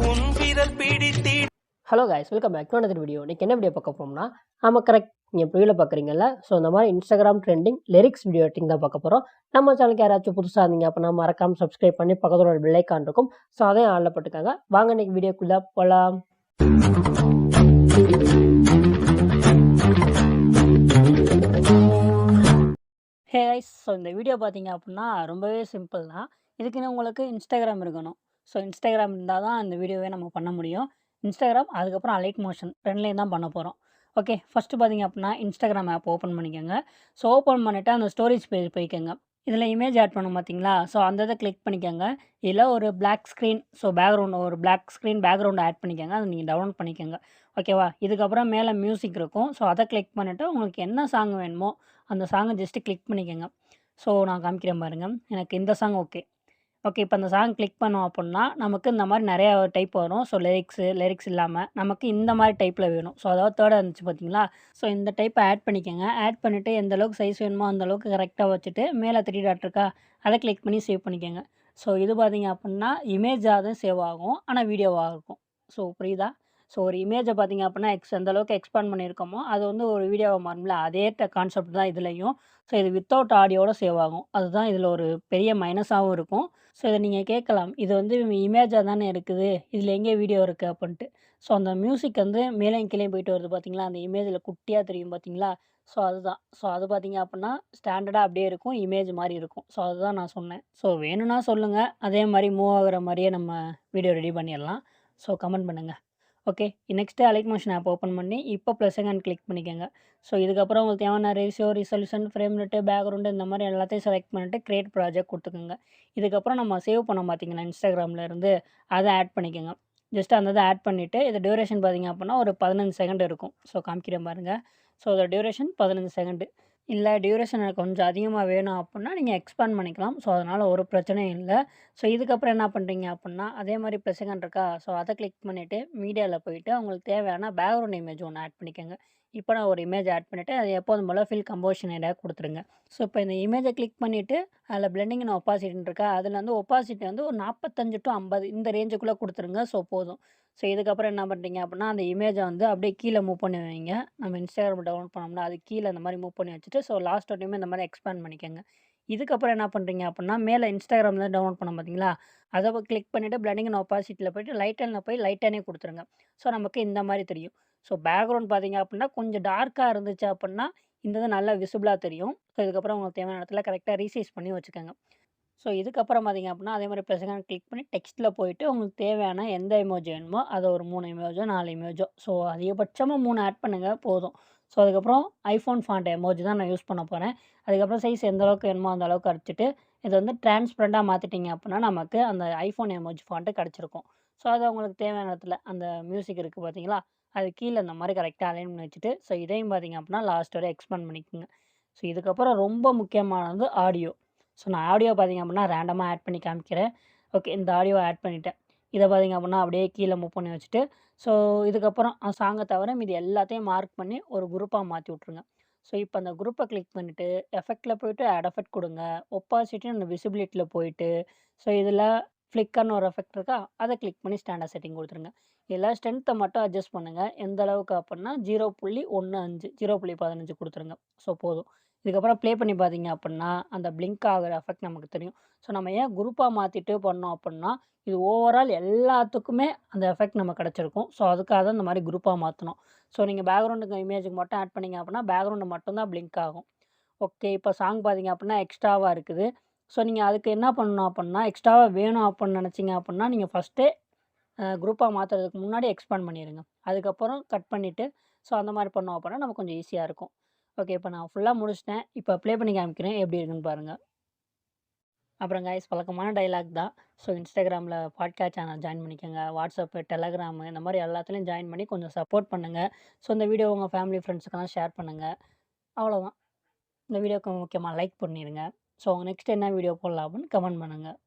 உன் விரல் பிடித்தி. Hello guys, welcome back to another video. இன்றைக்கி என்ன வீடியோ பார்க்க போகிறோம்னா, ஆமாம் கரெக்ட், நீங்கள் இப்போ வீடியோ பார்க்குறீங்கல்ல. ஸோ இந்த மாதிரி Instagram trending lyrics video editing தான் பார்க்க போகிறோம். நம்ம சேனலுக்கு யாராச்சும் புதுசாக இருந்தீங்க அப்படின்னா மறக்காமல் சப்ஸ்கிரைப் பண்ணி பக்கத்தோட பெல் ஐக்கான் இருக்கும். ஸோ அதையும் ஆளில் போட்டுக்காங்க. வாங்க இன்றைக்கி வீடியோக்குள்ளே போகலாம். ஹே கைஸ், ஸோ இந்த வீடியோ பார்த்தீங்க அப்படின்னா ரொம்பவே சிம்பிள் தான். இதுக்குன்னு உங்களுக்கு இன்ஸ்டாகிராம் இருக்கணும். ஸோ இன்ஸ்டாகிராம் இருந்தால் தான் இந்த வீடியோவே நம்ம பண்ண முடியும். இன்ஸ்டாகிராம், அதுக்கப்புறம் அலைட் மோஷன் ரெண்டுலேயும் தான் பண்ண போகிறோம். ஓகே, ஃபஸ்ட்டு பார்த்தீங்க அப்படின்னா இன்ஸ்டாகிராம் ஆப் ஓப்பன் பண்ணிக்கோங்க. ஸோ ஓப்பன் பண்ணிவிட்டு அந்த ஸ்டோரேஜ் பேஜ் போய்க்கோங்க. இதில் இமேஜ் ஆட் பண்ணோம் பார்த்தீங்களா? ஸோ அந்த இதை கிளிக் பண்ணிக்கோங்க. இதில் ஒரு black screen, so black screen background add பண்ணிக்கோங்க. அதை நீங்கள் டவுன்லோட் பண்ணிக்கோங்க. ஓகேவா? இதுக்கப்புறம் மேலே மியூசிக் இருக்கும். ஸோ அதை கிளிக் பண்ணிவிட்டு உங்களுக்கு என்ன சாங் வேணுமோ அந்த சாங்கை ஜஸ்ட்டு கிளிக் பண்ணிக்கோங்க. ஸோ நான் காமிக்கிறேன் பாருங்கள். எனக்கு இந்த சாங் ஓகே. இப்போ அந்த சாங் கிளிக் பண்ணோம் அப்படின்னா நமக்கு இந்த மாதிரி நிறையா டைப் வரும். ஸோ லிரிக்ஸ் இல்லாமல் நமக்கு இந்த மாதிரி டைப்பில் வேணும். ஸோ அதாவது தேர்டாக இருந்துச்சு பார்த்தீங்களா? ஸோ இந்த டைப்பை ஆட் பண்ணிக்கோங்க. ஆட் பண்ணிவிட்டு எந்த அளவுக்கு சைஸ் வேணுமோ அந்த அளவுக்கு கரெக்டாக வச்சுட்டு மேலே 3 டாட் இருக்கா, அதை கிளிக் பண்ணி சேவ் பண்ணிக்கோங்க. ஸோ இது பார்த்தீங்க அப்படின்னா இமேஜாக தான் சேவ் ஆகும், ஆனால் வீடியோவாக இருக்கும். ஸோ புரியுதா? ஸோ ஒரு இமேஜை பார்த்தீங்க அப்படின்னா எந்த அளவுக்கு எக்ஸ்பேண்ட் பண்ணியிருக்கோமோ அது வந்து ஒரு வீடியோவை மாறும்ல, அதே கான்செப்ட் தான் இதுலேயும். ஸோ இது வித்தவுட் ஆடியோட சேவ் ஆகும். அதுதான் இதில் ஒரு பெரிய மைனஸாகவும் இருக்கும். ஸோ இதை நீங்கள் கேட்கலாம், இது வந்து இமேஜாக தானே இருக்குது, இதில் எங்கே வீடியோ இருக்குது அப்படின்ட்டு. ஸோ அந்த மியூசிக் வந்து மேலேயும் கீழேயும் போயிட்டு வருது பார்த்தீங்களா, அந்த இமேஜில் குட்டியாக தெரியும் பார்த்தீங்களா? ஸோ அதுதான். ஸோ அது பார்த்தீங்க அப்படின்னா ஸ்டாண்டர்டாக அப்படியே இருக்கும், இமேஜ் மாதிரி இருக்கும். ஸோ அதுதான் நான் சொன்னேன். ஸோ வேணும்னா சொல்லுங்கள், அதே மாதிரி மூவ் ஆகுற மாதிரியே நம்ம வீடியோ ரெடி பண்ணிடலாம். ஸோ கமெண்ட் பண்ணுங்கள். Okay, next alight motion app open பண்ணி இப்போ ப்ளஸ் ஐகான் கிளிக் பண்ணிக்கோங்க. ஸோ இதுக்கப்புறம் உங்களுக்கு தேவையான ratio, resolution, frame rate, background இந்த மாதிரி எல்லாத்தையும் செலக்ட் பண்ணிவிட்டு கிரியேட் ப்ராஜெக்ட் கொடுத்துக்கோங்க. இதுக்கப்புறம் நம்ம சேவ் பண்ணோம் பார்த்தீங்கன்னா இன்ஸ்டாகிராமில் இருந்து, அதை ஆட் பண்ணிக்கோங்க. ஜஸ்ட் அந்த இதை ஆட் பண்ணிவிட்டு இது டியூரேஷன் பார்த்திங்க அப்படின்னா ஒரு 15 செகண்ட் இருக்கும். ஸோ காமிக்கிறேன் பாருங்கள். ஸோ இதோட டியூரேஷன் 15 செகண்டு. இல்லை டியூரேஷன் எனக்கு கொஞ்சம் அதிகமாக வேணும் அப்படின்னா நீங்கள் எக்ஸ்பேண்ட் பண்ணிக்கலாம். ஸோ அதனால் ஒரு பிரச்சனையும் இல்லை. ஸோ இதுக்கப்புறம் என்ன பண்ணுறீங்க அப்படின்னா அதே மாதிரி ப்ளஸ் ஐகான் இருக்கா, ஸோ அதை கிளிக் பண்ணிவிட்டு மீடியாவில் போயிட்டு உங்களுக்கு தேவையான பேக்ரவுண்ட் இமேஜ் ஒன்று ஆட் பண்ணிக்கோங்க. இப்போ நான் ஒரு இமேஜ் ஆட் பண்ணிவிட்டு அது எப்போதும் போல் ஃபில் கம்போசிஷன் ஏரியா கொடுத்துருங்க. ஸோ இப்போ இந்த இமேஜை கிளிக் பண்ணிவிட்டு அதில் பிளெண்டிங் அண்ட் ஒப்பாசிட்டின்னு இருக்கா, அதில் வந்து ஒப்பாசிட்டி வந்து ஒரு 45 to 50 இந்த ரேஞ்சுக்குள்ளே கொடுத்துருங்க. ஸோ போதும். ஸோ இதுக்கப்புறம் என்ன பண்ணுறீங்க அப்படின்னா அந்த இமேஜை வந்து அப்படியே கீழே மூவ் பண்ணி வைங்க. நம்ம இன்ஸ்டாகிராம் டவுன்லோட் பண்ணோம்னா அது கீழே இந்த மாதிரி மூவ் பண்ணி வச்சுட்டு ஸோ லாஸ்ட் டைமே இந்த மாதிரி எக்ஸ்பேண்ட் பண்ணிக்கோங்க. இதுக்கப்புறம் என்ன பண்ணுறீங்க அப்படின்னா மேலே இன்ஸ்டாகிராமில் டவுன்லோட் பண்ணோம் பார்த்தீங்களா, அதை கிளிக் பண்ணிவிட்டு பிளெண்டிங் அண்ட் ஒப்பாசிட்டியில் போய்ட்டு லைட்டனில் போய் லைட்டனே கொடுத்துருங்க. ஸோ நமக்கு இந்த மாதிரி தெரியும். ஸோ பேக்ரவுண்ட் பார்த்தீங்க அப்படின்னா கொஞ்சம் டார்க்காக இருந்துச்சு அப்படின்னா இந்த இது நல்லா விசிபிளாக தெரியும். ஸோ இதுக்கப்புறம் உங்களுக்கு தேவையான இடத்துல கரெக்டாக ரீசைஸ் பண்ணி வச்சுக்கோங்க. ஸோ இதுக்கப்புறம் பார்த்திங்க அப்படின்னா அதே மாதிரி ப்ளஸ் ஐகான் கிளிக் பண்ணி டெக்ஸ்ட்டில் போயிட்டு உங்களுக்கு தேவையான எந்த இமோஜி வேணுமோ அதை ஒரு 3 இமேஜோ 4 இமேஜோ, ஸோ அதிகபட்சமாக 3 ஆட் பண்ணுங்கள் போதும். ஸோ அதுக்கப்புறம் ஐஃபோன் ஃபாண்ட் எமோஜி தான் நான் யூஸ் பண்ண போகிறேன். அதுக்கப்புறம் சைஸ் எந்த அளவுக்கு வேணுமோ அந்த அளவுக்கு அடிச்சுட்டு இதை வந்து டிரான்ஸ்பரண்ட்டாக மாற்றிட்டிங்க அப்படின்னா நமக்கு அந்த ஐஃபோன் எமோஜி ஃபாண்ட்டு கிடச்சிருக்கும். ஸோ அது உங்களுக்கு தேவையான இடத்துல அந்த மியூசிக் இருக்குது பார்த்தீங்களா, அது கீழே இந்த மாதிரி கரெக்டாக அலைன் பண்ணி வச்சுட்டு ஸோ இதையும் பார்த்திங்க அப்படின்னா லாஸ்ட் வரை எக்ஸ்பேண்ட் பண்ணிக்கோங்க. ஸோ இதுக்கப்புறம் ரொம்ப முக்கியமானது ஆடியோ. ஸோ நான் ஆடியோ பார்த்திங்க அப்படின்னா ரேண்டமாக ஆட் பண்ணி காமிக்கிறேன். ஓகே, இந்த ஆடியோவை ஆட் பண்ணிவிட்டேன். இதை பார்த்திங்க அப்படின்னா அப்படியே கீழே மூவ் பண்ணி வச்சுட்டு ஸோ இதுக்கப்புறம் சாங்கை தவிர மீதி எல்லாத்தையும் மார்க் பண்ணி ஒரு குரூப்பாக மாற்றி விட்ருங்க. ஸோ இப்போ அந்த குரூப்பை கிளிக் பண்ணிவிட்டு எஃபெக்டில் போய்ட்டு ஆட் எஃபெக்ட் கொடுங்க. ஒப்பாசிட்டி அந்த விசிபிலிட்டியில் போயிட்டு ஸோ இதில் ஃப்ளிக்கர்னு ஒரு எஃபெக்ட் இருக்கா, அதை கிளிக் பண்ணி ஸ்டாண்டர்ட் செட்டிங் கொடுத்துருங்க. இதில் ஸ்ட்ரென்த்தை மட்டும் அட்ஜஸ்ட் பண்ணுங்கள். எந்த அளவுக்கு அப்படின்னா 0.15 0.15 கொடுத்துருங்க. ஸோ போதும். இதுக்கப்புறம் ப்ளே பண்ணி பார்த்தீங்க அப்படின்னா அந்த பிளிங்க் ஆகிற எஃபெக்ட் நமக்கு தெரியும். ஸோ நம்ம ஏன் குரூப்பாக மாற்றிட்டு பண்ணோம் அப்படின்னா இது ஓவரால் எல்லாத்துக்குமே அந்த எஃபெக்ட் நமக்கு கிடச்சிருக்கும். ஸோ அதுக்காக தான் இந்த மாதிரி குரூப்பாக மாற்றணும். ஸோ நீங்கள் பேக்ரவுண்டுக்கு இமேஜுக்கு மட்டும் ஆட் பண்ணிங்க அப்படின்னா பேக்ரவுண்டு மட்டும்தான் பிளிங்க் ஆகும். ஓகே, இப்போ சாங் பார்த்தீங்க அப்படின்னா எக்ஸ்ட்ராவாக இருக்குது. ஸோ நீங்கள் அதுக்கு என்ன பண்ணணும் அப்படின்னா எக்ஸ்ட்ராவாக வேணும் அப்படின்னு நினச்சிங்க அப்படின்னா நீங்கள் ஃபஸ்ட்டே குரூப்பாக மாற்றுறதுக்கு முன்னாடி எக்ஸ்பேண்ட் பண்ணிடுங்க. அதுக்கப்புறம் கட் பண்ணிவிட்டு ஸோ அந்த மாதிரி பண்ணோம் அப்படின்னா நமக்கு கொஞ்சம் ஈஸியாக இருக்கும். ஓகே, இப்போ நான் ஃபுல்லாக முடிச்சிட்டேன். இப்போ ப்ளே பண்ணி காமிக்கிறேன் எப்படி இருக்குன்னு பாருங்கள். அப்புறம் கைஸ், வழக்கமான டைலாக் தான். ஸோ இன்ஸ்டாகிராமில் பாட்காஸ்ட் சேனல் ஜாயின் பண்ணிக்கோங்க. வாட்ஸ்அப்பு, டெலகிராமு இந்த மாதிரி எல்லாத்துலேயும் ஜாயின் பண்ணி கொஞ்சம் சப்போர்ட் பண்ணுங்கள். ஸோ இந்த வீடியோ உங்கள் ஃபேமிலி ஃப்ரெண்ட்ஸுக்கெல்லாம் ஷேர் பண்ணுங்கள். அவ்வளோதான். இந்த வீடியோக்கு முக்கியமாக லைக் பண்ணிடுங்க. ஸோ நெக்ஸ்ட் என்ன வீடியோ போடலாம் அப்படின்னு கமெண்ட் பண்ணுங்கள்.